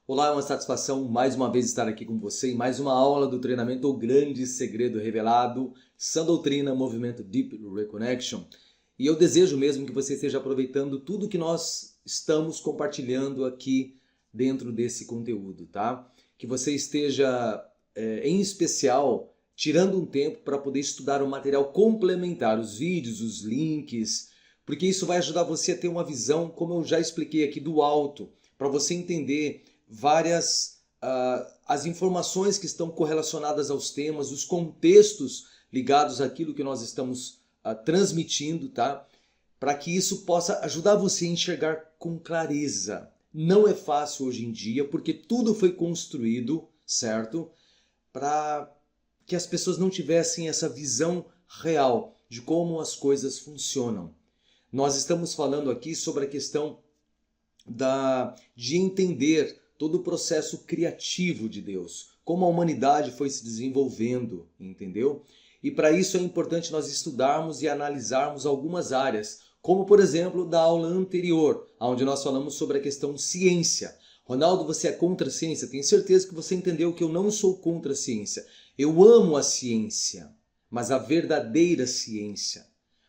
Olá, é uma satisfação mais uma vez estar aqui com você em mais uma aula do treinamento O Grande Segredo Revelado, Sã Doutrina, Movimento Deep Reconnection. E eu desejo mesmo que você esteja aproveitando tudo que nós estamos compartilhando aqui dentro desse conteúdo, tá? Que você esteja, em especial, tirando um tempo para poder estudar o material complementar, os vídeos, os links, porque isso vai ajudar você a ter uma visão, como eu já expliquei aqui, do alto, para você entender as informações que estão correlacionadas aos temas, os contextos ligados àquilo que nós estamos transmitindo, tá? Para que isso possa ajudar você a enxergar com clareza. Não é fácil hoje em dia, porque tudo foi construído, certo? Para que as pessoas não tivessem essa visão real de como as coisas funcionam. Nós estamos falando aqui sobre a questão de entender todo o processo criativo de Deus, como a humanidade foi se desenvolvendo, entendeu? E para isso é importante nós estudarmos e analisarmos algumas áreas, como por exemplo da aula anterior, onde nós falamos sobre a questão ciência. Ronaldo, você é contra a ciência? Tenho certeza que você entendeu que eu não sou contra a ciência. Eu amo a ciência, mas a verdadeira ciência,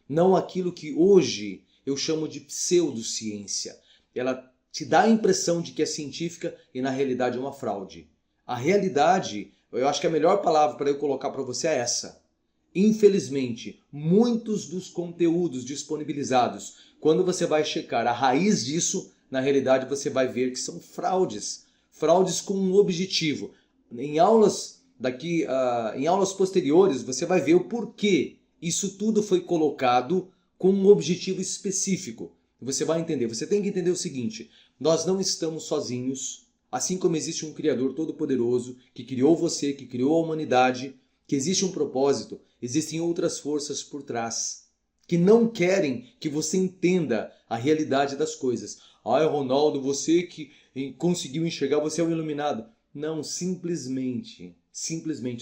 não aquilo que hoje eu chamo de pseudociência. Ela te dá a impressão de que é científica e na realidade é uma fraude. A realidade, eu acho que a melhor palavra para eu colocar para você é essa. Infelizmente, muitos dos conteúdos disponibilizados, quando você vai checar a raiz disso, na realidade você vai ver que são fraudes. Fraudes com um objetivo. Em aulas posteriores, você vai ver o porquê isso tudo foi colocado com um objetivo específico. Você vai entender. Você tem que entender o seguinte: nós não estamos sozinhos, assim como existe um Criador todo-poderoso que criou você, que criou a humanidade, que existe um propósito, existem outras forças por trás que não querem que você entenda a realidade das coisas. Ai, Ronaldo, você que conseguiu enxergar, você é um iluminado. Não, simplesmente,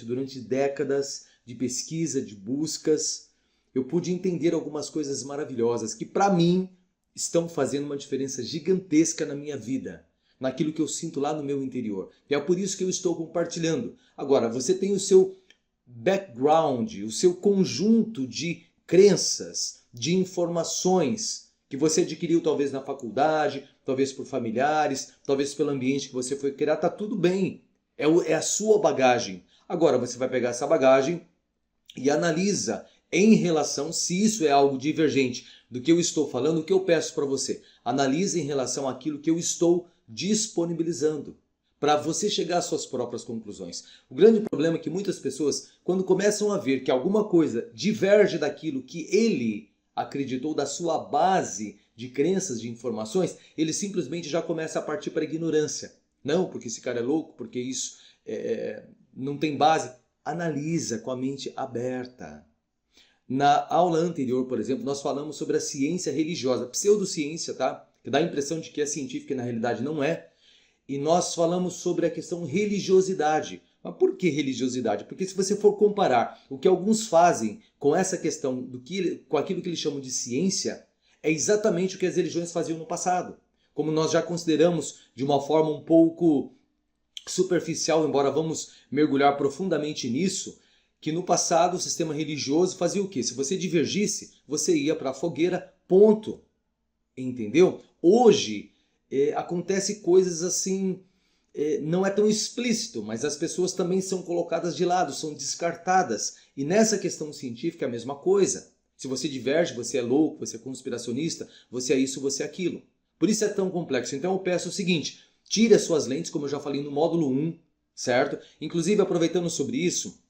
durante décadas de pesquisa, de buscas, eu pude entender algumas coisas maravilhosas que, para mim, estão fazendo uma diferença gigantesca na minha vida, naquilo que eu sinto lá no meu interior. E é por isso que eu estou compartilhando. Agora, você tem o seu background, o seu conjunto de crenças, de informações que você adquiriu talvez na faculdade, talvez por familiares, talvez pelo ambiente que você foi criar, tá tudo bem. É a sua bagagem. Agora você vai pegar essa bagagem e analisa em relação, se isso é algo divergente do que eu estou falando, o que eu peço para você? Analise em relação àquilo que eu estou disponibilizando, para você chegar às suas próprias conclusões. O grande problema é que muitas pessoas, quando começam a ver que alguma coisa diverge daquilo que ele acreditou, da sua base de crenças, de informações, ele simplesmente já começa a partir para a ignorância. Não, porque esse cara é louco, porque isso não tem base. Analisa com a mente aberta. Na aula anterior, por exemplo, nós falamos sobre a ciência religiosa, pseudociência, tá? Que dá a impressão de que é científica e na realidade não é. E nós falamos sobre a questão religiosidade. Mas por que religiosidade? Porque se você for comparar o que alguns fazem com essa questão, com aquilo que eles chamam de ciência, é exatamente o que as religiões faziam no passado. Como nós já consideramos de uma forma um pouco superficial, embora vamos mergulhar profundamente nisso, que no passado o sistema religioso fazia o quê? Se você divergisse, você ia para a fogueira, ponto. Entendeu? Hoje acontece coisas assim, não é tão explícito, mas as pessoas também são colocadas de lado, são descartadas. E nessa questão científica é a mesma coisa. Se você diverge, você é louco, você é conspiracionista, você é isso, você é aquilo. Por isso é tão complexo. Então eu peço o seguinte: tire as suas lentes, como eu já falei no módulo 1, certo? Inclusive, aproveitando sobre isso,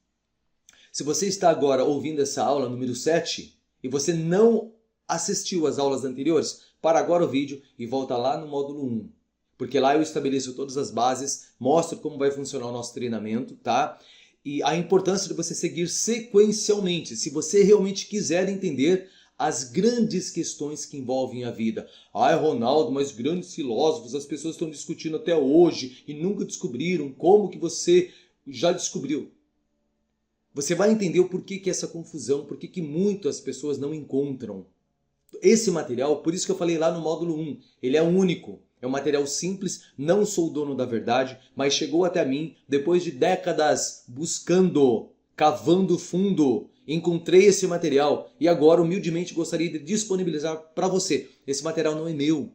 se você está agora ouvindo essa aula número 7 e você não assistiu às aulas anteriores, para agora o vídeo e volta lá no módulo 1. Porque lá eu estabeleço todas as bases, mostro como vai funcionar o nosso treinamento, tá? E a importância de você seguir sequencialmente, se você realmente quiser entender as grandes questões que envolvem a vida. Ai, Ronaldo, mas grandes filósofos, as pessoas estão discutindo até hoje e nunca descobriram como que você já descobriu. Você vai entender o porquê que essa confusão, porquê que muitas pessoas não encontram esse material. Por isso que eu falei lá no módulo 1, ele é único. É um material simples, não sou o dono da verdade, mas chegou até mim depois de décadas buscando, cavando fundo. Encontrei esse material e agora humildemente gostaria de disponibilizar para você. Esse material não é meu.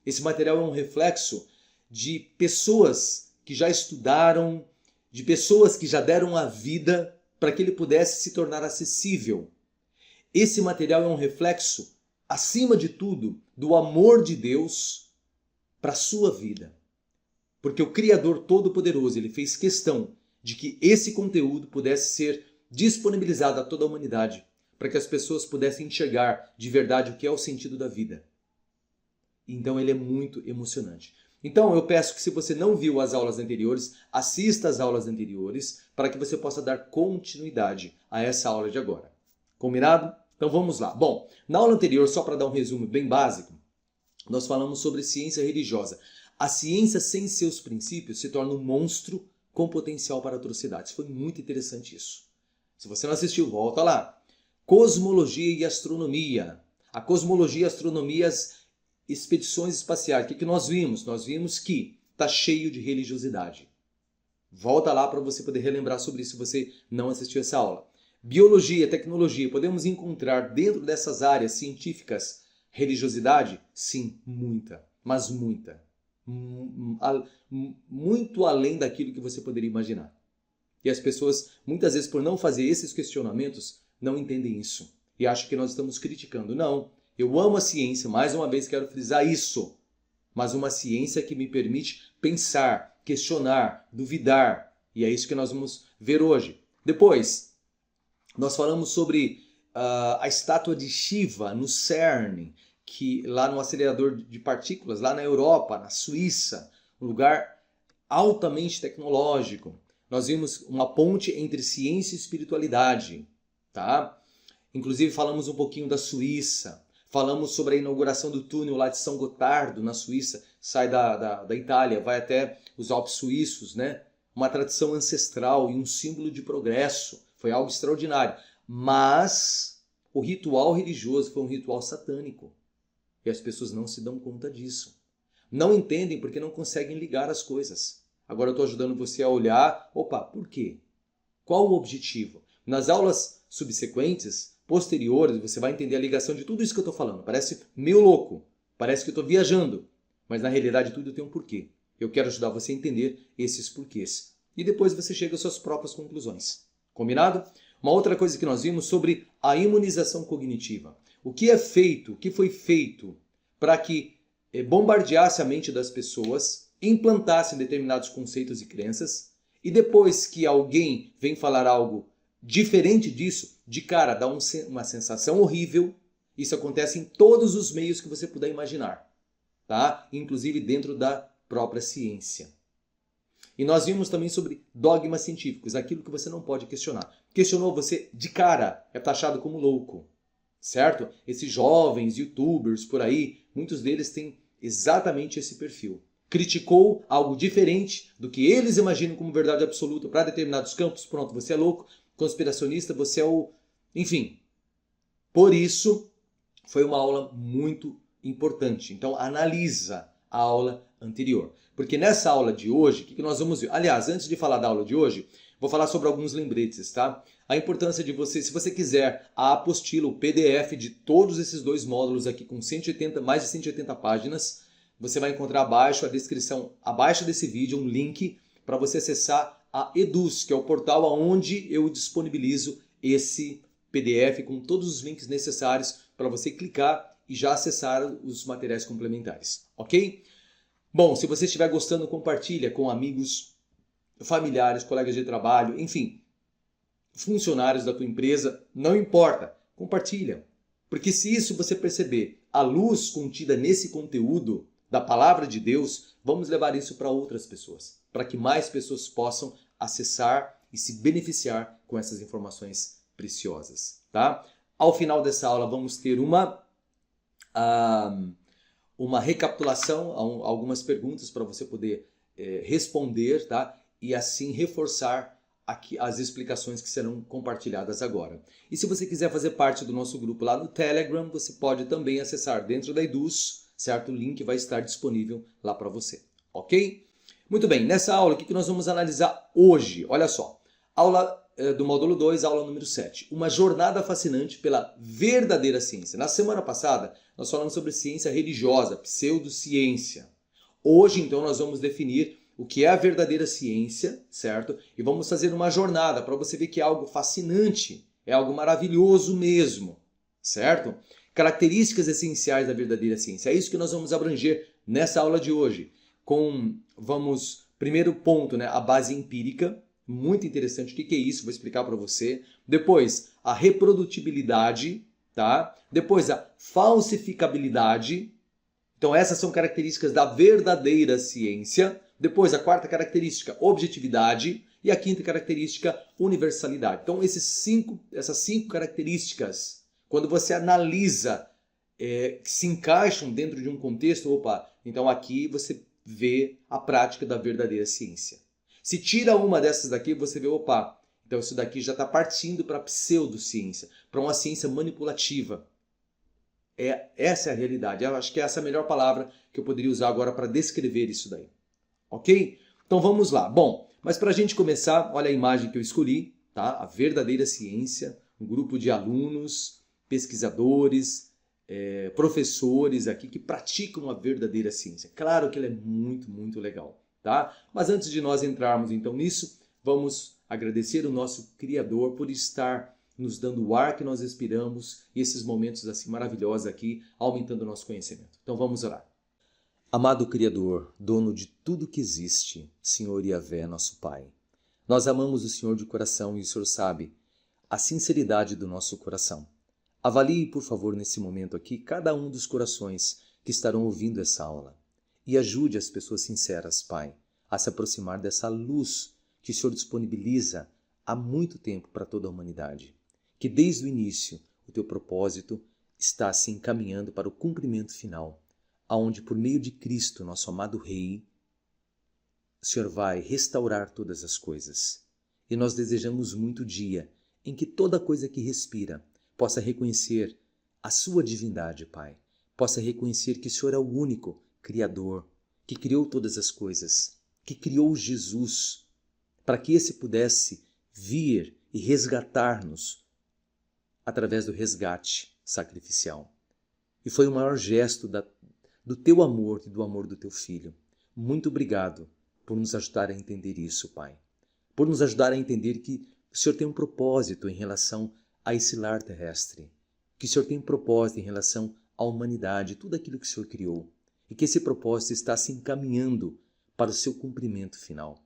Esse material é um reflexo de pessoas que já estudaram, de pessoas que já deram a vida para que ele pudesse se tornar acessível. Esse material é um reflexo, acima de tudo, do amor de Deus para a sua vida. Porque o Criador Todo-Poderoso, ele fez questão de que esse conteúdo pudesse ser disponibilizado a toda a humanidade, para que as pessoas pudessem enxergar de verdade o que é o sentido da vida. Então ele é muito emocionante. Então eu peço que, se você não viu as aulas anteriores, assista às aulas anteriores para que você possa dar continuidade a essa aula de agora. Combinado? Então vamos lá. Bom, na aula anterior, só para dar um resumo bem básico, nós falamos sobre ciência religiosa. A ciência sem seus princípios se torna um monstro com potencial para atrocidades. Foi muito interessante isso. Se você não assistiu, volta lá. Cosmologia e astronomia. A cosmologia e a astronomia, as expedições espaciais. O que nós vimos? Nós vimos que está cheio de religiosidade. Volta lá para você poder relembrar sobre isso se você não assistiu essa aula. Biologia, tecnologia. Podemos encontrar dentro dessas áreas científicas religiosidade? Sim, muita. Mas muita. Muito além daquilo que você poderia imaginar. E as pessoas, muitas vezes, por não fazer esses questionamentos, não entendem isso. E acham que nós estamos criticando. Não. Eu amo a ciência, mais uma vez quero frisar isso. Mas uma ciência que me permite pensar, questionar, duvidar. E é isso que nós vamos ver hoje. Depois, nós falamos sobre a estátua de Shiva no CERN, que lá no acelerador de partículas, lá na Europa, na Suíça, um lugar altamente tecnológico. Nós vimos uma ponte entre ciência e espiritualidade, tá? Inclusive falamos um pouquinho da Suíça, falamos sobre a inauguração do túnel lá de São Gotardo, na Suíça, sai da Itália, vai até os Alpes suíços, né? Uma tradição ancestral e um símbolo de progresso, foi algo extraordinário. Mas o ritual religioso foi um ritual satânico. E as pessoas não se dão conta disso. Não entendem porque não conseguem ligar as coisas. Agora eu estou ajudando você a olhar, opa, por quê? Qual o objetivo? Nas aulas subsequentes, posteriores, você vai entender a ligação de tudo isso que eu estou falando. Parece meio louco, parece que eu estou viajando, mas na realidade tudo tem um porquê. Eu quero ajudar você a entender esses porquês. E depois você chega às suas próprias conclusões. Combinado? Uma outra coisa que nós vimos sobre a imunização cognitiva. O que é feito, o que foi feito para que bombardeasse a mente das pessoas, implantasse determinados conceitos e crenças, e depois que alguém vem falar algo diferente disso, de cara dá uma sensação horrível. Isso acontece em todos os meios que você puder imaginar, tá? Inclusive dentro da própria ciência. E nós vimos também sobre dogmas científicos, aquilo que você não pode questionar. Questionou, você de cara é taxado como louco, certo? Esses jovens youtubers por aí, muitos deles têm exatamente esse perfil. Criticou algo diferente do que eles imaginam como verdade absoluta para determinados campos, pronto, você é louco, conspiracionista, você é o... Enfim, por isso foi uma aula muito importante. Então analisa a aula anterior. Porque nessa aula de hoje, o que nós vamos ver? Aliás, antes de falar da aula de hoje, vou falar sobre alguns lembretes, tá? A importância de você, se você quiser a apostila, o PDF de todos esses dois módulos aqui com mais de 180 páginas, você vai encontrar abaixo a descrição, abaixo desse vídeo, um link para você acessar a Eduz, que é o portal onde eu disponibilizo esse PDF com todos os links necessários para você clicar e já acessar os materiais complementares, ok? Bom, se você estiver gostando, compartilha com amigos, familiares, colegas de trabalho, enfim, funcionários da tua empresa, não importa, compartilha. Porque se isso você perceber, a luz contida nesse conteúdo da palavra de Deus, vamos levar isso para outras pessoas, para que mais pessoas possam acessar e se beneficiar com essas informações preciosas, tá? Ao final dessa aula vamos ter uma recapitulação, algumas perguntas para você poder responder, tá? E assim reforçar aqui as explicações que serão compartilhadas agora. E se você quiser fazer parte do nosso grupo lá no Telegram, você pode também acessar dentro da Eduz, certo? O link vai estar disponível lá para você, ok? Muito bem, nessa aula, o que nós vamos analisar hoje? Olha só, aula do módulo 2, aula número 7. Uma jornada fascinante pela verdadeira ciência. Na semana passada, nós falamos sobre ciência religiosa, pseudociência. Hoje, então, nós vamos definir o que é a verdadeira ciência, certo? E vamos fazer uma jornada para você ver que é algo fascinante, é algo maravilhoso mesmo, certo? Características essenciais da verdadeira ciência. É isso que nós vamos abranger nessa aula de hoje. Primeiro ponto, né, a base empírica, muito interessante. O que é isso? Vou explicar para você. Depois, a reprodutibilidade, tá? Depois, a falsificabilidade. Então, essas são características da verdadeira ciência. Depois, a quarta característica, objetividade. E a quinta característica, universalidade. Então, essas cinco características, quando você analisa, que se encaixam dentro de um contexto, então aqui você vê a prática da verdadeira ciência. Se tira uma dessas daqui, você vê, então isso daqui já está partindo para a pseudociência, para uma ciência manipulativa. Essa é a realidade. Eu acho que essa é a melhor palavra que eu poderia usar agora para descrever isso daí. Ok? Então vamos lá. Bom, mas para a gente começar, olha a imagem que eu escolhi, tá? A verdadeira ciência, um grupo de alunos, pesquisadores, professores aqui que praticam a verdadeira ciência. Claro que ela é muito, muito legal, tá? Mas antes de nós entrarmos então nisso, vamos agradecer o nosso Criador por estar nos dando o ar que nós respiramos e esses momentos assim maravilhosos aqui, aumentando o nosso conhecimento. Então vamos orar. Amado Criador, dono de tudo que existe, Senhor Yahvé, nosso Pai, nós amamos o Senhor de coração e o Senhor sabe a sinceridade do nosso coração. Avalie, por favor, nesse momento aqui, cada um dos corações que estarão ouvindo essa aula e ajude as pessoas sinceras, Pai, a se aproximar dessa luz que o Senhor disponibiliza há muito tempo para toda a humanidade. Que desde o início o teu propósito está se encaminhando para o cumprimento final, aonde por meio de Cristo, nosso amado Rei, o Senhor vai restaurar todas as coisas. E nós desejamos muito o dia em que toda coisa que respira possa reconhecer a sua divindade, Pai. Possa reconhecer que o Senhor é o único Criador, que criou todas as coisas, que criou Jesus, para que esse pudesse vir e resgatar-nos através do resgate sacrificial. E foi o maior gesto do teu amor e do amor do teu Filho. Muito obrigado por nos ajudar a entender isso, Pai. Por nos ajudar a entender que o Senhor tem um propósito em relação a esse lar terrestre. Que o Senhor tem um propósito em relação à humanidade, tudo aquilo que o Senhor criou. E que esse propósito está se encaminhando para o seu cumprimento final.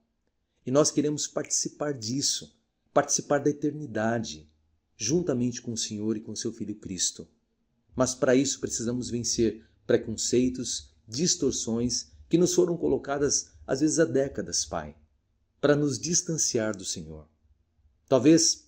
E nós queremos participar disso, participar da eternidade, juntamente com o Senhor e com o seu Filho Cristo. Mas para isso precisamos vencer preconceitos, distorções que nos foram colocadas às vezes há décadas, Pai, para nos distanciar do Senhor. Talvez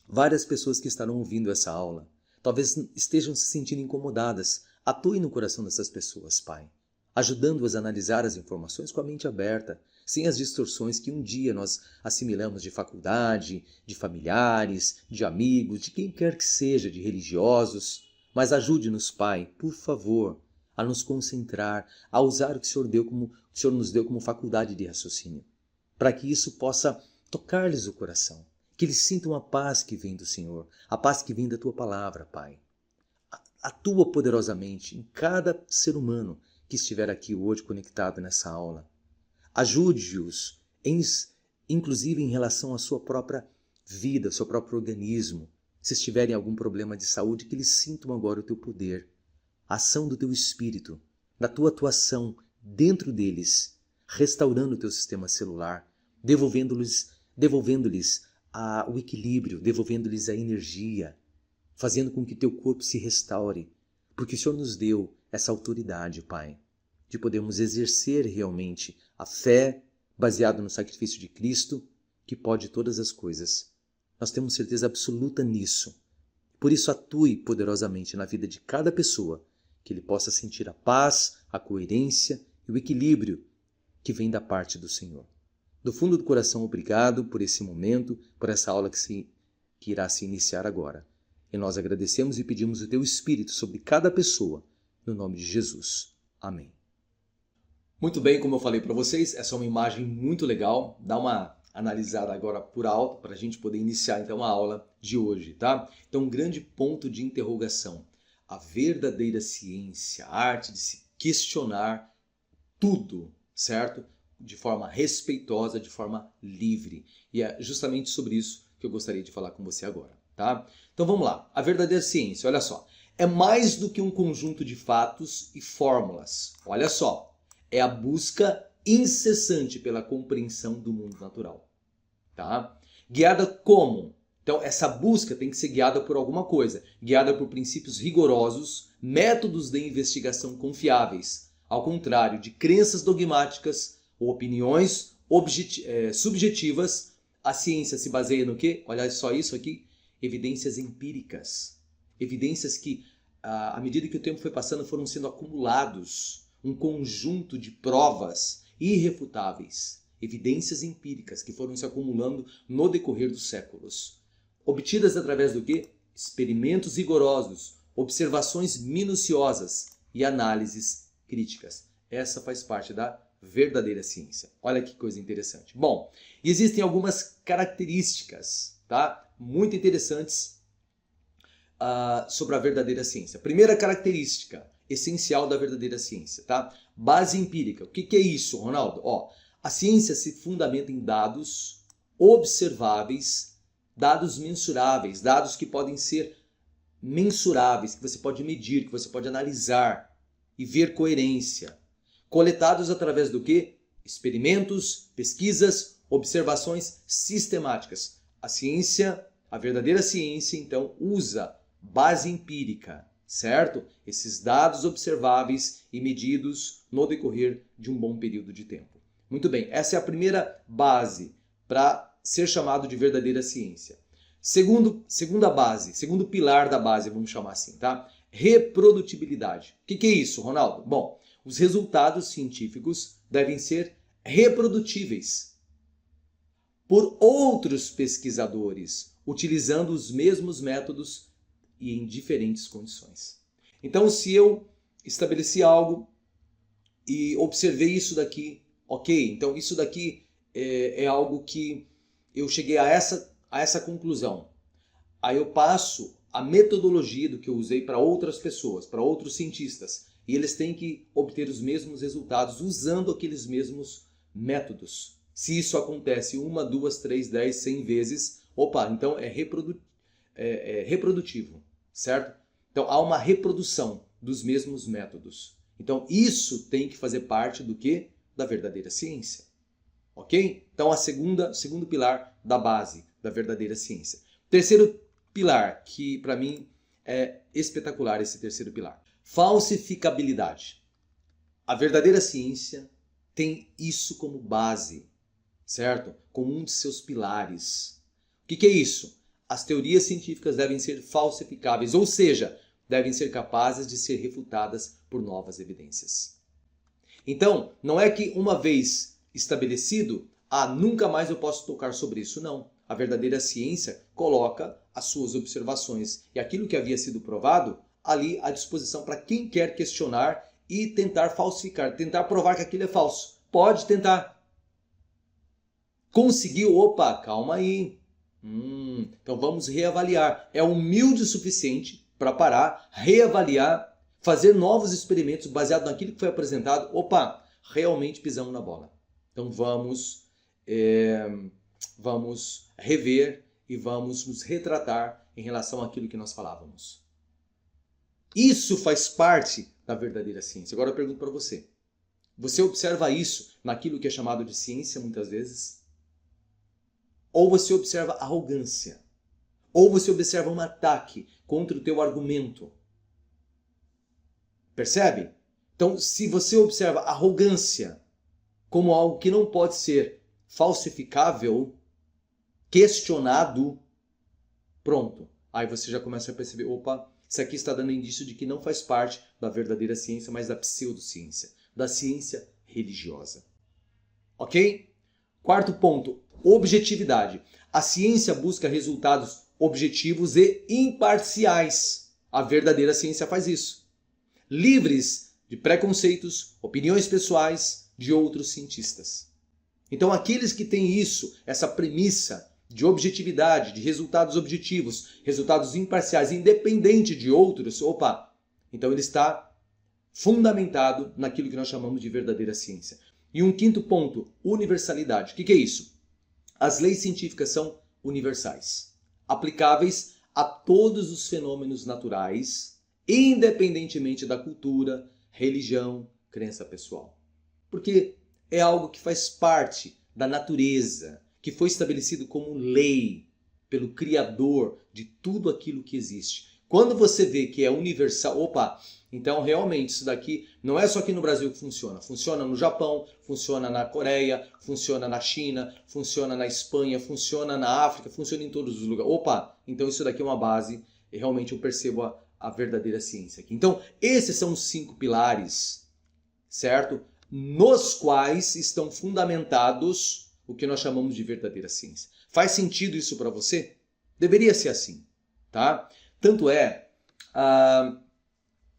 várias pessoas que estarão ouvindo essa aula, talvez estejam se sentindo incomodadas. Atue no coração dessas pessoas, Pai, ajudando-as a analisar as informações com a mente aberta, sem as distorções que um dia nós assimilamos de faculdade, de familiares, de amigos, de quem quer que seja, de religiosos. Mas ajude-nos, Pai, por favor, a nos concentrar, a usar o que o Senhor nos deu como faculdade de raciocínio, para que isso possa tocar-lhes o coração, que eles sintam a paz que vem do Senhor, a paz que vem da Tua palavra, Pai. Atua poderosamente em cada ser humano que estiver aqui hoje conectado nessa aula. Ajude-os, inclusive em relação à sua própria vida, ao seu próprio organismo. Se estiverem algum problema de saúde, que eles sintam agora o Teu poder, a ação do Teu Espírito, da Tua atuação dentro deles, restaurando o Teu sistema celular, devolvendo-lhes o equilíbrio, devolvendo-lhes a energia, fazendo com que Teu corpo se restaure, porque o Senhor nos deu essa autoridade, Pai, de podermos exercer realmente a fé baseada no sacrifício de Cristo, que pode todas as coisas. Nós temos certeza absoluta nisso. Por isso, atue poderosamente na vida de cada pessoa, que ele possa sentir a paz, a coerência e o equilíbrio que vem da parte do Senhor. Do fundo do coração, obrigado por esse momento, por essa aula que irá se iniciar agora. E nós agradecemos e pedimos o Teu Espírito sobre cada pessoa, no nome de Jesus. Amém. Muito bem, como eu falei para vocês, essa é uma imagem muito legal. Dá uma analisada agora por alto para a gente poder iniciar então a aula de hoje, tá? Então, um grande ponto de interrogação. A verdadeira ciência, a arte de se questionar tudo, certo? De forma respeitosa, de forma livre. E é justamente sobre isso que eu gostaria de falar com você agora, tá? Então vamos lá. A verdadeira ciência, olha só, é mais do que um conjunto de fatos e fórmulas. Olha só, é a busca incessante pela compreensão do mundo natural, tá? Guiada como? Então essa busca tem que ser guiada por alguma coisa, guiada por princípios rigorosos, métodos de investigação confiáveis, ao contrário de crenças dogmáticas ou opiniões subjetivas. A ciência se baseia no quê? Olha só isso aqui, evidências empíricas. Evidências que, à medida que o tempo foi passando, foram sendo acumulados. Um conjunto de provas irrefutáveis. Evidências empíricas que foram se acumulando no decorrer dos séculos. Obtidas através do quê? Experimentos rigorosos, observações minuciosas e análises críticas. Essa faz parte da verdadeira ciência. Olha que coisa interessante. Bom, existem algumas características, tá? Muito interessantes sobre a verdadeira ciência. Primeira característica essencial da verdadeira ciência, tá? Base empírica. O que é isso, Ronaldo? Ó, a ciência se fundamenta em dados observáveis, dados mensuráveis, dados que podem ser mensuráveis, que você pode medir, que você pode analisar e ver coerência. Coletados através do quê? Experimentos, pesquisas, observações sistemáticas. A ciência, a verdadeira ciência, então, usa base empírica, certo? Esses dados observáveis e medidos no decorrer de um bom período de tempo. Muito bem, essa é a primeira base para ser chamado de verdadeira ciência. Segunda base, segundo pilar da base, vamos chamar assim, tá? Reprodutibilidade. O que é isso, Ronaldo? Bom, os resultados científicos devem ser reprodutíveis por outros pesquisadores, utilizando os mesmos métodos e em diferentes condições. Então, se eu estabeleci algo e observei isso daqui, ok, então isso daqui é algo que eu cheguei a essa conclusão. Aí eu passo a metodologia do que eu usei para outras pessoas, para outros cientistas, e eles têm que obter os mesmos resultados usando aqueles mesmos métodos. Se isso acontece 1, 2, 3, 10, 100 vezes, opa, então é reprodutivo, certo? Então há uma reprodução dos mesmos métodos. Então isso tem que fazer parte do quê? Da verdadeira ciência. Ok? Então segundo pilar da base da verdadeira ciência. Terceiro pilar, que para mim é espetacular esse terceiro pilar. Falsificabilidade. A verdadeira ciência tem isso como base, certo? Como um de seus pilares. O que é isso? As teorias científicas devem ser falsificáveis, ou seja, devem ser capazes de ser refutadas por novas evidências. Então, não é que uma vez estabelecido, nunca mais eu posso tocar sobre isso. Não. A verdadeira ciência coloca as suas observações e aquilo que havia sido provado ali à disposição para quem quer questionar e tentar falsificar, tentar provar que aquilo é falso. Pode tentar. Conseguiu? Opa, calma aí. Então vamos reavaliar. É humilde o suficiente para parar, reavaliar, fazer novos experimentos baseado naquilo que foi apresentado. Opa, realmente pisamos na bola. Então vamos rever e vamos nos retratar em relação àquilo que nós falávamos. Isso faz parte da verdadeira ciência. Agora eu pergunto para você. Você observa isso naquilo que é chamado de ciência muitas vezes? Ou você observa arrogância? Ou você observa um ataque contra o teu argumento? Percebe? Então, se você observa arrogância como algo que não pode ser falsificável, questionado, pronto. Aí você já começa a perceber, opa, isso aqui está dando indício de que não faz parte da verdadeira ciência, mas da pseudociência, da ciência religiosa. Ok? Quarto ponto, objetividade. A ciência busca resultados objetivos e imparciais. A verdadeira ciência faz isso. livres de preconceitos, opiniões pessoais de outros cientistas. Então aqueles que têm isso, essa premissa de objetividade, de resultados objetivos, resultados imparciais, independente de outros, então ele está fundamentado naquilo que nós chamamos de verdadeira ciência. E um quinto ponto, universalidade. O que é isso? As leis científicas são universais, aplicáveis a todos os fenômenos naturais, independentemente da cultura, religião, crença pessoal. Porque é algo que faz parte da natureza, que foi estabelecido como lei pelo Criador de tudo aquilo que existe. Quando você vê que é universal, então realmente isso daqui não é só aqui no Brasil que funciona. Funciona no Japão, funciona na Coreia, funciona na China, funciona na Espanha, funciona na África, funciona em todos os lugares. Então isso daqui é uma base, e realmente eu percebo a verdadeira ciência aqui. Então esses são os 5 pilares, certo? Nos quais estão fundamentados o que nós chamamos de verdadeira ciência. Faz sentido isso para você? Deveria ser assim, tá? Tanto é,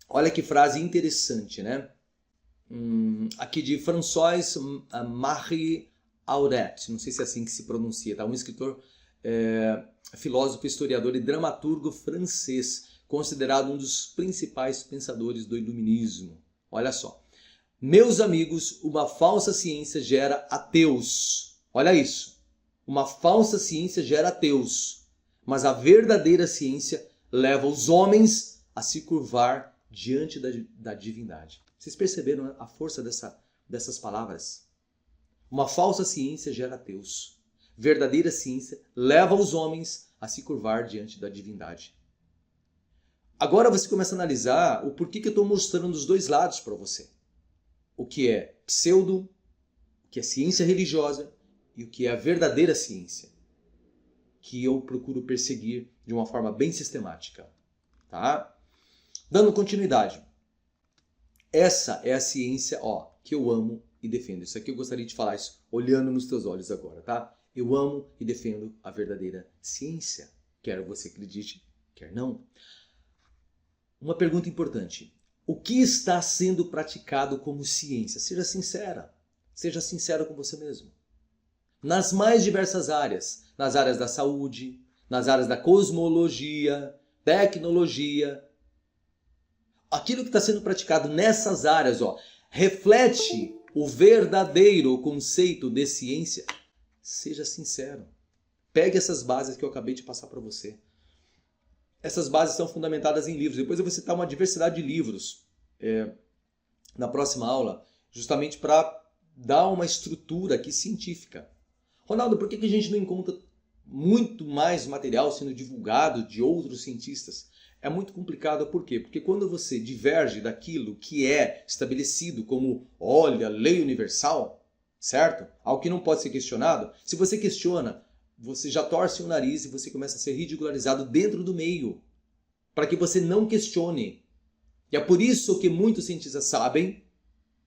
olha que frase interessante, né? Aqui de François-Marie Arouet, não sei se é assim que se pronuncia, tá? Um escritor, filósofo, historiador e dramaturgo francês, considerado um dos principais pensadores do iluminismo. Olha só. Meus amigos, uma falsa ciência gera ateus. Olha isso. Uma falsa ciência gera ateus. Mas a verdadeira ciência leva os homens a se curvar diante da divindade. Vocês perceberam a força dessas palavras? Uma falsa ciência gera ateus. Verdadeira ciência leva os homens a se curvar diante da divindade. Agora você começa a analisar o porquê que eu estou mostrando os dois lados para você. O que é pseudo, o que é ciência religiosa e o que é a verdadeira ciência, que eu procuro perseguir de uma forma bem sistemática. Tá? Dando continuidade. Essa é a ciência que eu amo e defendo. Isso aqui eu gostaria de falar isso olhando nos teus olhos agora. Tá? Eu amo e defendo a verdadeira ciência. Quer você acredite, quer não. Uma pergunta importante. O que está sendo praticado como ciência? Seja sincera. Seja sincero com você mesmo. Nas mais diversas áreas. Nas áreas da saúde, nas áreas da cosmologia, tecnologia. Aquilo que está sendo praticado nessas áreas, reflete o verdadeiro conceito de ciência? Seja sincero. Pegue essas bases que eu acabei de passar para você. Essas bases são fundamentadas em livros. Depois eu vou citar uma diversidade de livros na próxima aula, justamente para dar uma estrutura aqui científica. Ronaldo, por que a gente não encontra muito mais material sendo divulgado de outros cientistas? É muito complicado, por quê? Porque quando você diverge daquilo que é estabelecido como, lei universal, certo? Algo que não pode ser questionado, se você questiona, você já torce o nariz e você começa a ser ridicularizado dentro do meio, para que você não questione. E é por isso que muitos cientistas sabem,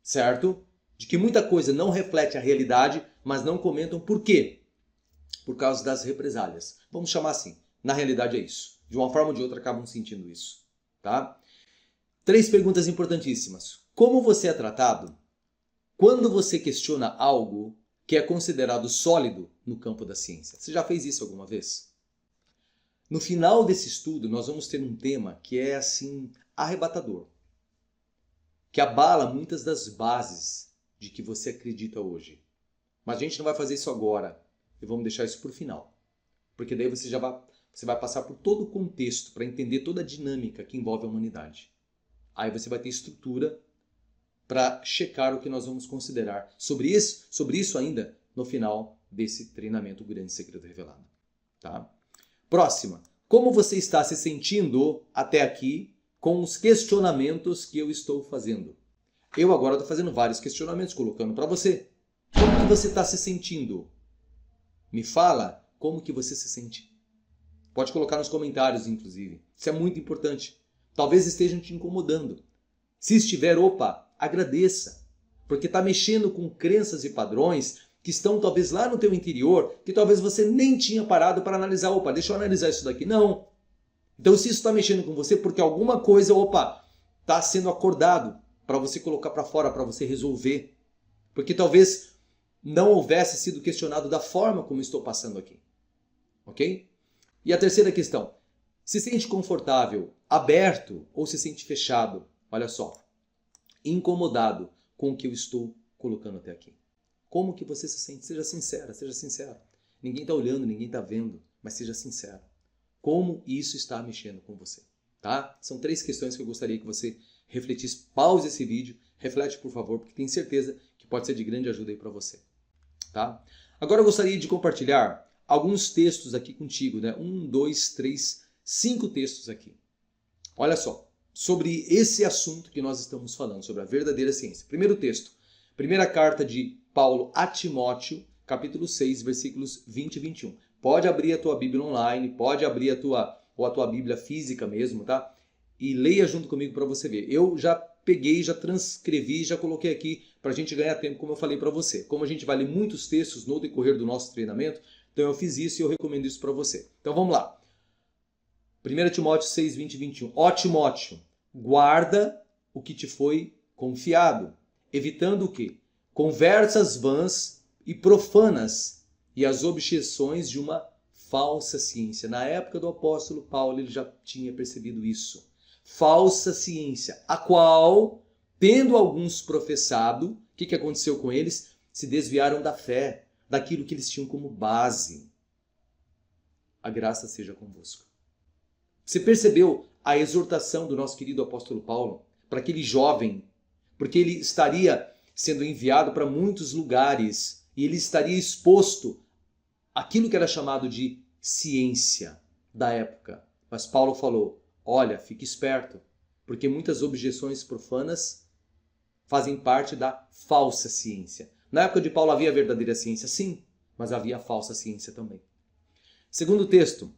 certo? De que muita coisa não reflete a realidade, mas não comentam por quê? Por causa das represálias. Vamos chamar assim. Na realidade é isso. De uma forma ou de outra acabam sentindo isso. Tá? 3 perguntas importantíssimas. Como você é tratado quando você questiona algo que é considerado sólido no campo da ciência? Você já fez isso alguma vez? No final desse estudo, nós vamos ter um tema que é assim arrebatador, que abala muitas das bases de que você acredita hoje. Mas a gente não vai fazer isso agora, e vamos deixar isso para o final, porque daí você vai passar por todo o contexto para entender toda a dinâmica que envolve a humanidade. Aí você vai ter estrutura para checar o que nós vamos considerar sobre isso ainda no final desse treinamento Grande Segredo Revelado. Tá? Próxima. Como você está se sentindo até aqui com os questionamentos que eu estou fazendo? Eu agora estou fazendo vários questionamentos, colocando para você. Como que você está se sentindo? Me fala como que você se sente. Pode colocar nos comentários, inclusive. Isso é muito importante. Talvez estejam te incomodando. Se estiver, agradeça. Porque está mexendo com crenças e padrões que estão talvez lá no teu interior, que talvez você nem tinha parado para analisar. Deixa eu analisar isso daqui. Não. Então se isso está mexendo com você, porque alguma coisa, está sendo acordado para você colocar para fora, para você resolver. Porque talvez não houvesse sido questionado da forma como estou passando aqui. Ok? E a terceira questão. Se sente confortável, aberto ou se sente fechado? Olha só. Incomodado com o que eu estou colocando até aqui. Como que você se sente? Seja sincera, seja sincero. Ninguém está olhando, ninguém está vendo, mas seja sincero. Como isso está mexendo com você? Tá? São 3 questões que eu gostaria que você refletisse. Pause esse vídeo, reflete por favor, porque tenho certeza que pode ser de grande ajuda aí para você. Tá? Agora eu gostaria de compartilhar alguns textos aqui contigo, né? 1, 2, 3, 5 textos aqui. Olha só, sobre esse assunto que nós estamos falando, sobre a verdadeira ciência. Primeiro texto, primeira carta de Paulo a Timóteo, capítulo 6, versículos 20 e 21. Pode abrir a tua Bíblia online, pode abrir a tua Bíblia física mesmo, tá? E leia junto comigo para você ver. Eu já peguei, já transcrevi, já coloquei aqui para a gente ganhar tempo, como eu falei para você. Como a gente vai ler muitos textos no decorrer do nosso treinamento, então eu fiz isso e eu recomendo isso para você. Então vamos lá. 1 Timóteo 6, 20 e 21. Ó Timóteo, guarda o que te foi confiado, evitando o quê? Conversas vãs e profanas e as objeções de uma falsa ciência. Na época do apóstolo Paulo, ele já tinha percebido isso. Falsa ciência, a qual, tendo alguns professado, o que aconteceu com eles? Se desviaram da fé, daquilo que eles tinham como base. A graça seja convosco. Você percebeu a exortação do nosso querido apóstolo Paulo para aquele jovem? Porque ele estaria sendo enviado para muitos lugares e ele estaria exposto àquilo que era chamado de ciência da época. Mas Paulo falou, olha, fique esperto, porque muitas objeções profanas fazem parte da falsa ciência. Na época de Paulo havia a verdadeira ciência, sim, mas havia a falsa ciência também. Segundo texto,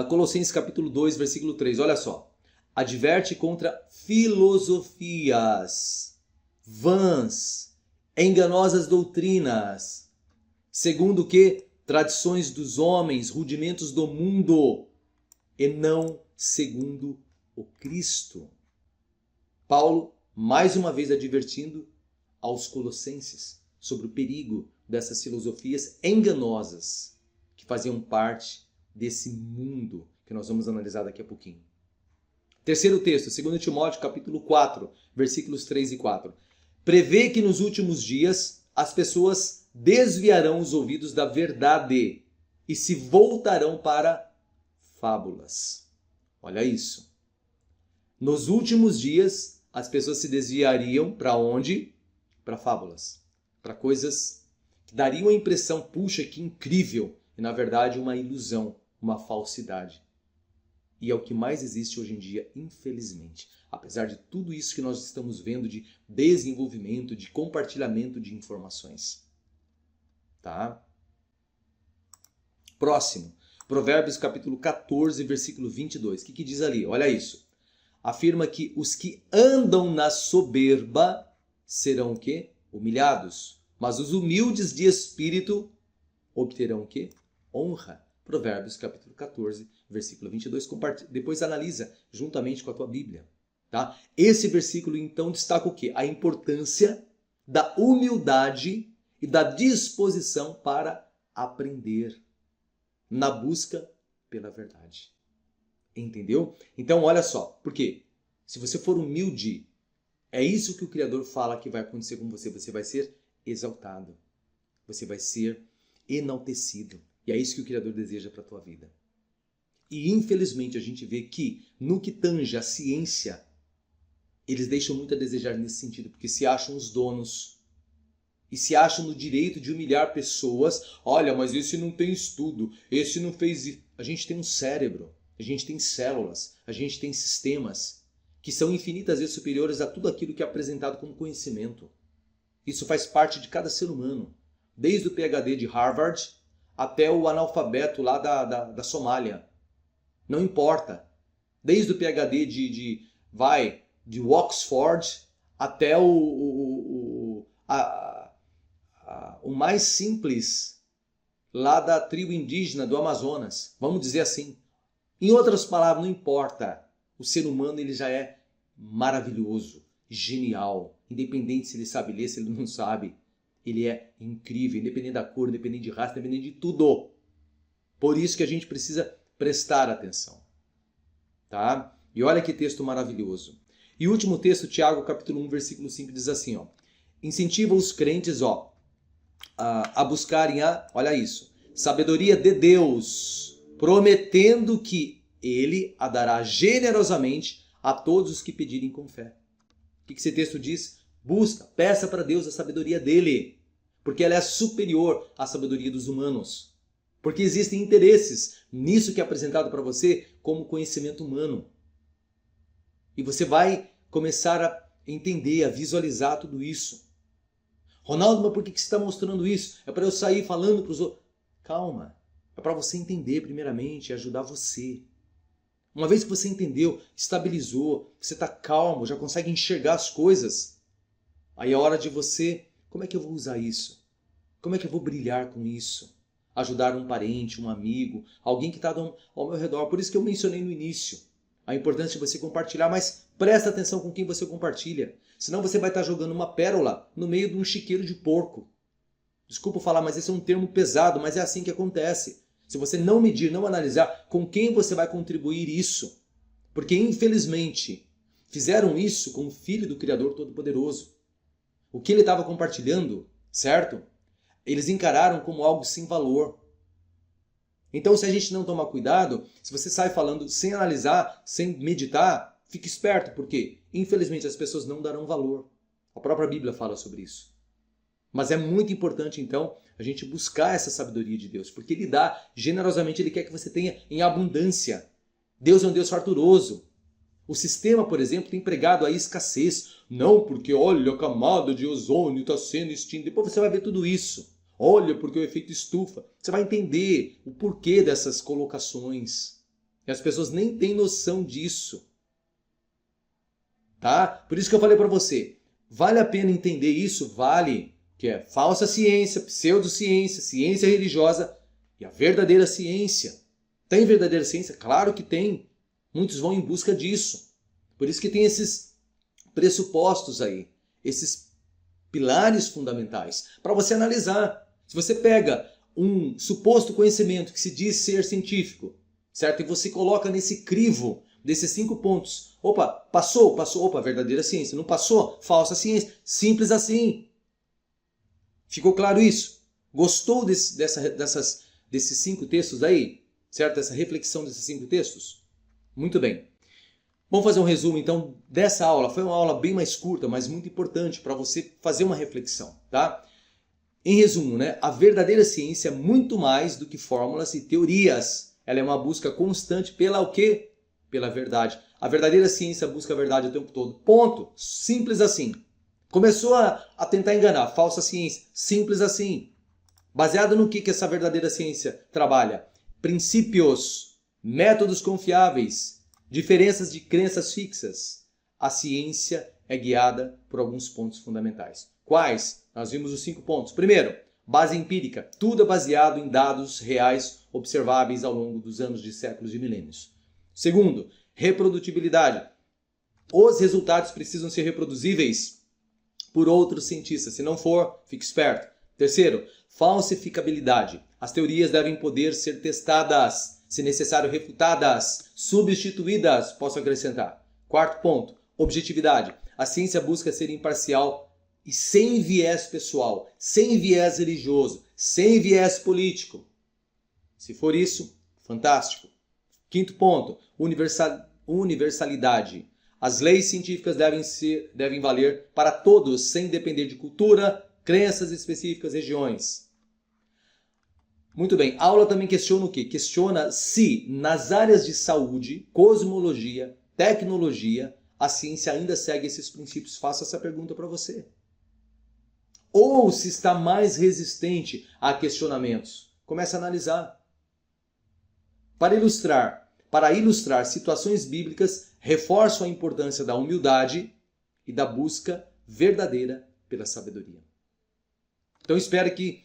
Colossenses capítulo 2, versículo 3, olha só. Adverte contra filosofias vãs, enganosas doutrinas, segundo que tradições dos homens, rudimentos do mundo, e não segundo o Cristo. Paulo, mais uma vez advertindo aos colossenses sobre o perigo dessas filosofias enganosas que faziam parte desse mundo que nós vamos analisar daqui a pouquinho. Terceiro texto, 2 Timóteo capítulo 4, versículos 3 e 4. Prevê que nos últimos dias as pessoas desviarão os ouvidos da verdade e se voltarão para fábulas. Olha isso. Nos últimos dias as pessoas se desviariam para onde? Para fábulas. Para coisas que dariam a impressão, puxa, que incrível. E na verdade uma ilusão, uma falsidade. E é o que mais existe hoje em dia, infelizmente. Apesar de tudo isso que nós estamos vendo de desenvolvimento, de compartilhamento de informações. Tá? Próximo. Provérbios capítulo 14, versículo 22. O que diz ali? Olha isso. Afirma que os que andam na soberba serão o quê? Humilhados. Mas os humildes de espírito obterão o quê? Honra. Provérbios capítulo 14, versículo 22. Depois analisa juntamente com a tua Bíblia. Tá? Esse versículo então destaca o quê? A importância da humildade e da disposição para aprender na busca pela verdade. Entendeu? Então olha só, por quê? Se você for humilde, é isso que o Criador fala que vai acontecer com você. Você vai ser exaltado. Você vai ser enaltecido. E é isso que o Criador deseja para a tua vida. E infelizmente a gente vê que no que tange a ciência, eles deixam muito a desejar nesse sentido, porque se acham os donos e se acham no direito de humilhar pessoas. Olha, mas esse não tem estudo, esse não fez isso. A gente tem um cérebro, a gente tem células, a gente tem sistemas que são infinitas vezes superiores a tudo aquilo que é apresentado como conhecimento. Isso faz parte de cada ser humano, desde o PhD de Harvard até o analfabeto lá da Somália. Não importa. Desde o PhD de Oxford até o mais simples lá da tribo indígena do Amazonas. Vamos dizer assim. Em outras palavras, não importa. O ser humano ele já é maravilhoso, genial, independente se ele sabe ler, se ele não sabe. Ele é incrível, independente da cor, independente de raça, independente de tudo. Por isso que a gente precisa prestar atenção. Tá? E olha que texto maravilhoso. E o último texto, Tiago, capítulo 1, versículo 5, diz assim, ó, incentiva os crentes a buscarem olha isso, sabedoria de Deus, prometendo que Ele a dará generosamente a todos os que pedirem com fé. O que esse texto diz? Busca, peça para Deus a sabedoria dele, porque ela é superior à sabedoria dos humanos. Porque existem interesses nisso que é apresentado para você como conhecimento humano. E você vai começar a entender, a visualizar tudo isso. Ronaldo, mas por que você está mostrando isso? É para eu sair falando para os outros? Calma, é para você entender primeiramente e ajudar você. Uma vez que você entendeu, estabilizou, você está calmo, já consegue enxergar as coisas, aí é hora de você, como é que eu vou usar isso? Como é que eu vou brilhar com isso? Ajudar um parente, um amigo, alguém que está ao meu redor. Por isso que eu mencionei no início a importância de você compartilhar, mas presta atenção com quem você compartilha. Senão você vai estar jogando uma pérola no meio de um chiqueiro de porco. Desculpa falar, mas esse é um termo pesado, mas é assim que acontece. Se você não medir, não analisar com quem você vai contribuir isso. Porque, infelizmente, fizeram isso com o Filho do Criador Todo-Poderoso. O que ele estava compartilhando, certo? Eles encararam como algo sem valor. Então, se a gente não tomar cuidado, se você sai falando sem analisar, sem meditar, fique esperto, porque, infelizmente, as pessoas não darão valor. A própria Bíblia fala sobre isso. Mas é muito importante, então, a gente buscar essa sabedoria de Deus, porque Ele dá, generosamente, Ele quer que você tenha em abundância. Deus é um Deus farturoso. O sistema, por exemplo, tem pregado a escassez. Não, porque olha, a camada de ozônio está sendo extinta. Depois você vai ver tudo isso. Olha, porque o efeito estufa. Você vai entender o porquê dessas colocações. E as pessoas nem têm noção disso. Tá? Por isso que eu falei para você, vale a pena entender isso? Vale. Que é falsa ciência, pseudociência, ciência religiosa e a verdadeira ciência. Tem verdadeira ciência? Claro que tem. Muitos vão em busca disso. Por isso que tem esses pressupostos aí, esses pilares fundamentais para você analisar. Se você pega um suposto conhecimento que se diz ser científico, certo? E você coloca nesse crivo desses 5 pontos. Opa, passou, opa, verdadeira ciência. Não passou, falsa ciência. Simples assim. Ficou claro isso? Gostou desses 5 textos aí? Certo? Dessa reflexão desses 5 textos? Muito bem. Vamos fazer um resumo então dessa aula. Foi uma aula bem mais curta, mas muito importante para você fazer uma reflexão, tá? Em resumo, né? A verdadeira ciência é muito mais do que fórmulas e teorias. Ela é uma busca constante pela o quê? Pela verdade. A verdadeira ciência busca a verdade o tempo todo. Ponto. Simples assim. Começou a tentar enganar. Falsa ciência. Simples assim. Baseado no que essa verdadeira ciência trabalha? Princípios, métodos confiáveis, diferenças de crenças fixas. A ciência é guiada por alguns pontos fundamentais. Quais? Nós vimos os 5 pontos. Primeiro, base empírica. Tudo é baseado em dados reais observáveis ao longo dos anos, de séculos e milênios. Segundo, reprodutibilidade. Os resultados precisam ser reproduzíveis por outros cientistas. Se não for, fique esperto. Terceiro, falsificabilidade. As teorias devem poder ser testadas, se necessário refutadas, substituídas, posso acrescentar. Quarto ponto, objetividade. A ciência busca ser imparcial e sem viés pessoal, sem viés religioso, sem viés político. Se for isso, fantástico. Quinto ponto, universalidade. As leis científicas devem valer para todos, sem depender de cultura, crenças específicas, regiões. Muito bem, a aula também questiona o quê? Questiona se nas áreas de saúde, cosmologia, tecnologia, a ciência ainda segue esses princípios. Faço essa pergunta para você. Ou se está mais resistente a questionamentos. Comece a analisar. Para ilustrar situações bíblicas, reforço a importância da humildade e da busca verdadeira pela sabedoria. Então espero que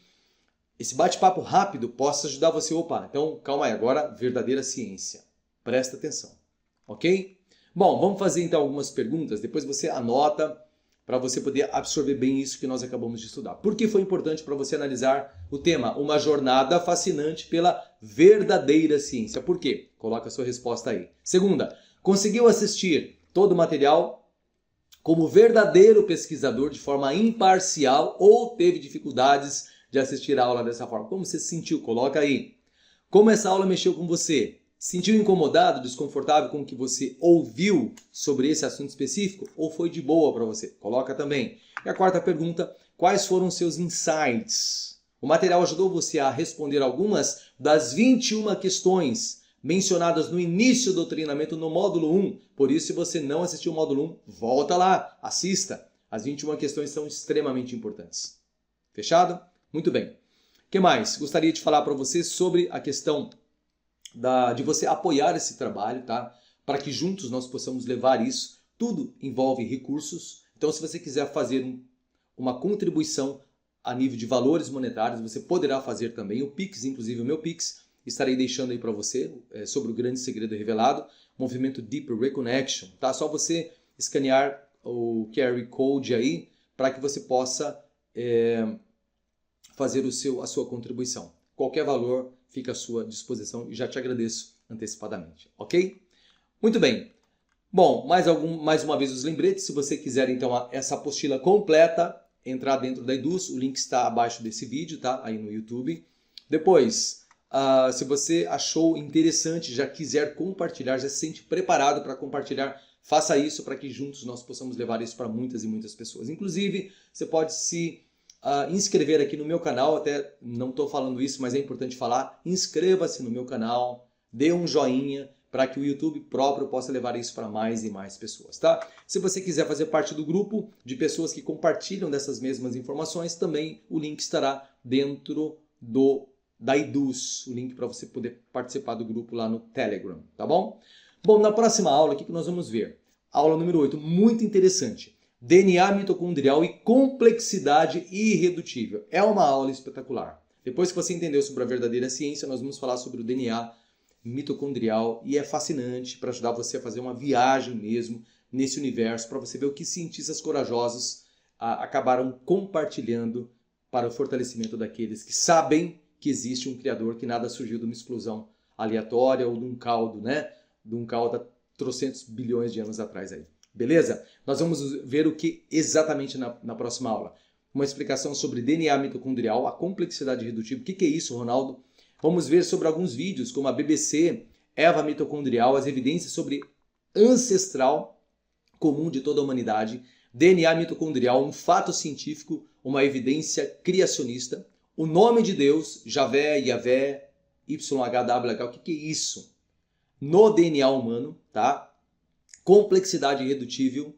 esse bate-papo rápido possa ajudar você. Opa, então calma aí, agora verdadeira ciência. Presta atenção, ok? Bom, vamos fazer então algumas perguntas, depois você anota para você poder absorver bem isso que nós acabamos de estudar. Por que foi importante para você analisar o tema? Uma jornada fascinante pela verdadeira ciência. Por quê? Coloca a sua resposta aí. Segunda, conseguiu assistir todo o material como verdadeiro pesquisador de forma imparcial ou teve dificuldades de assistir a aula dessa forma? Como você se sentiu? Coloca aí. Como essa aula mexeu com você? Se sentiu incomodado, desconfortável com o que você ouviu sobre esse assunto específico? Ou foi de boa para você? Coloca também. E a quarta pergunta, quais foram os seus insights? O material ajudou você a responder algumas das 21 questões mencionadas no início do treinamento no módulo 1. Por isso, se você não assistiu o módulo 1, volta lá, assista. As 21 questões são extremamente importantes. Fechado? Muito bem. O que mais? Gostaria de falar para você sobre a questão de você apoiar esse trabalho, tá? Para que juntos nós possamos levar isso. Tudo envolve recursos. Então, se você quiser fazer uma contribuição a nível de valores monetários, você poderá fazer também. O Pix, inclusive o meu Pix, estarei deixando aí para você sobre o grande segredo revelado, movimento Deep Reconnection. Tá? Só você escanear o QR Code aí para que você possa fazer a sua contribuição. Qualquer valor fica à sua disposição e já te agradeço antecipadamente, ok? Muito bem. Bom, mais uma vez os lembretes. Se você quiser então essa apostila completa, entrar dentro da Eduz, o link está abaixo desse vídeo, tá? Aí no YouTube. Depois, se você achou interessante, já quiser compartilhar, já se sente preparado para compartilhar, faça isso para que juntos nós possamos levar isso para muitas e muitas pessoas. Inclusive, você pode se inscrever aqui no meu canal, até não estou falando isso, mas é importante falar, inscreva-se no meu canal, dê um joinha para que o YouTube próprio possa levar isso para mais e mais pessoas, tá? Se você quiser fazer parte do grupo de pessoas que compartilham dessas mesmas informações, também o link estará dentro da Eduz, o link para você poder participar do grupo lá no Telegram, tá bom? Bom, na próxima aula, o que nós vamos ver? Aula número 8, muito interessante. DNA mitocondrial e complexidade irredutível. É uma aula espetacular. Depois que você entendeu sobre a verdadeira ciência, nós vamos falar sobre o DNA mitocondrial e é fascinante para ajudar você a fazer uma viagem mesmo nesse universo, para você ver o que cientistas corajosos acabaram compartilhando para o fortalecimento daqueles que sabem que existe um criador, que nada surgiu de uma explosão aleatória ou de um caldo, né? De um caldo há trocentos bilhões de anos atrás aí. Beleza? Nós vamos ver o que exatamente na próxima aula. Uma explicação sobre DNA mitocondrial, a complexidade irredutível. O que é isso, Ronaldo? Vamos ver sobre alguns vídeos, como a BBC, Eva mitocondrial, as evidências sobre ancestral comum de toda a humanidade, DNA mitocondrial, um fato científico, uma evidência criacionista, o nome de Deus, Javé, Yavé, YHWH, o que é isso? No DNA humano, tá? Complexidade irredutível,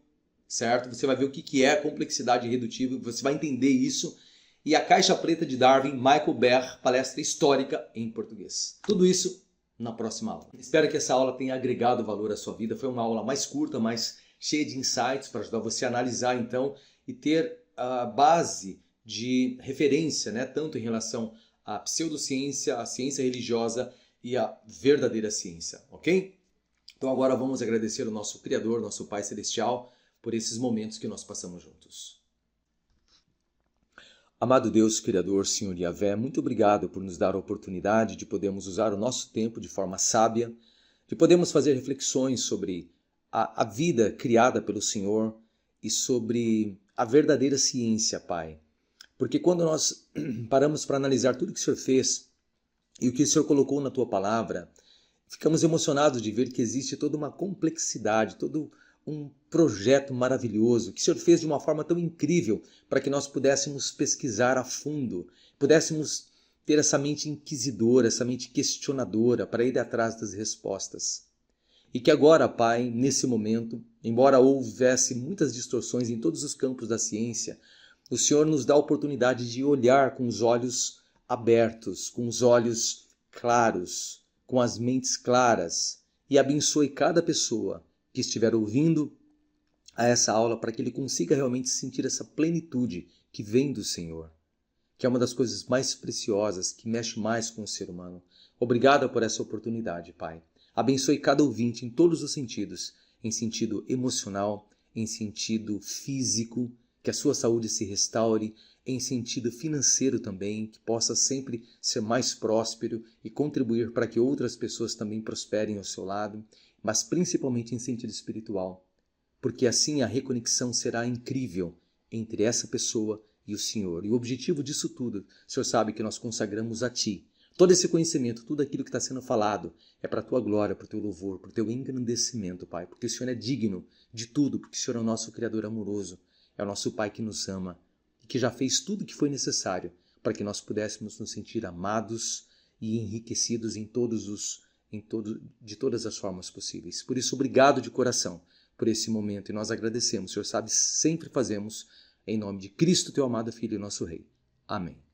certo? Você vai ver o que é complexidade irredutível, você vai entender isso. E a Caixa Preta de Darwin, Michael Beer, palestra histórica em português. Tudo isso na próxima aula. Espero que essa aula tenha agregado valor à sua vida. Foi uma aula mais curta, mais cheia de insights para ajudar você a analisar então e ter a base de referência, né? Tanto em relação à pseudociência, à ciência religiosa e à verdadeira ciência, ok? Então agora vamos agradecer o nosso Criador, nosso Pai Celestial, por esses momentos que nós passamos juntos. Amado Deus, Criador, Senhor Yavé, muito obrigado por nos dar a oportunidade de podermos usar o nosso tempo de forma sábia, de podermos fazer reflexões sobre a vida criada pelo Senhor e sobre a verdadeira ciência, Pai. Porque quando nós paramos para analisar tudo que o Senhor fez e o que o Senhor colocou na Tua Palavra, ficamos emocionados de ver que existe toda uma complexidade, todo um projeto maravilhoso que o Senhor fez de uma forma tão incrível para que nós pudéssemos pesquisar a fundo, pudéssemos ter essa mente inquisidora, essa mente questionadora para ir atrás das respostas. E que agora, Pai, nesse momento, embora houvesse muitas distorções em todos os campos da ciência, o Senhor nos dá a oportunidade de olhar com os olhos abertos, com os olhos claros, com as mentes claras, e abençoe cada pessoa que estiver ouvindo a essa aula para que ele consiga realmente sentir essa plenitude que vem do Senhor, que é uma das coisas mais preciosas, que mexe mais com o ser humano. Obrigado por essa oportunidade, Pai. Abençoe cada ouvinte em todos os sentidos em sentido emocional, em sentido físico, que a sua saúde se restaure, em sentido financeiro também, que possa sempre ser mais próspero e contribuir para que outras pessoas também prosperem ao seu lado, mas principalmente em sentido espiritual, porque assim a reconexão será incrível entre essa pessoa e o Senhor. E o objetivo disso tudo, o Senhor sabe que nós consagramos a Ti. Todo esse conhecimento, tudo aquilo que está sendo falado, é para a Tua glória, para o Teu louvor, para o Teu engrandecimento, Pai, porque o Senhor é digno de tudo, porque o Senhor é o nosso Criador amoroso, é o nosso Pai que nos ama, que já fez tudo o que foi necessário para que nós pudéssemos nos sentir amados e enriquecidos de todas as formas possíveis. Por isso, obrigado de coração por esse momento e nós agradecemos. O Senhor sabe, sempre fazemos em nome de Cristo, teu amado Filho e nosso Rei. Amém.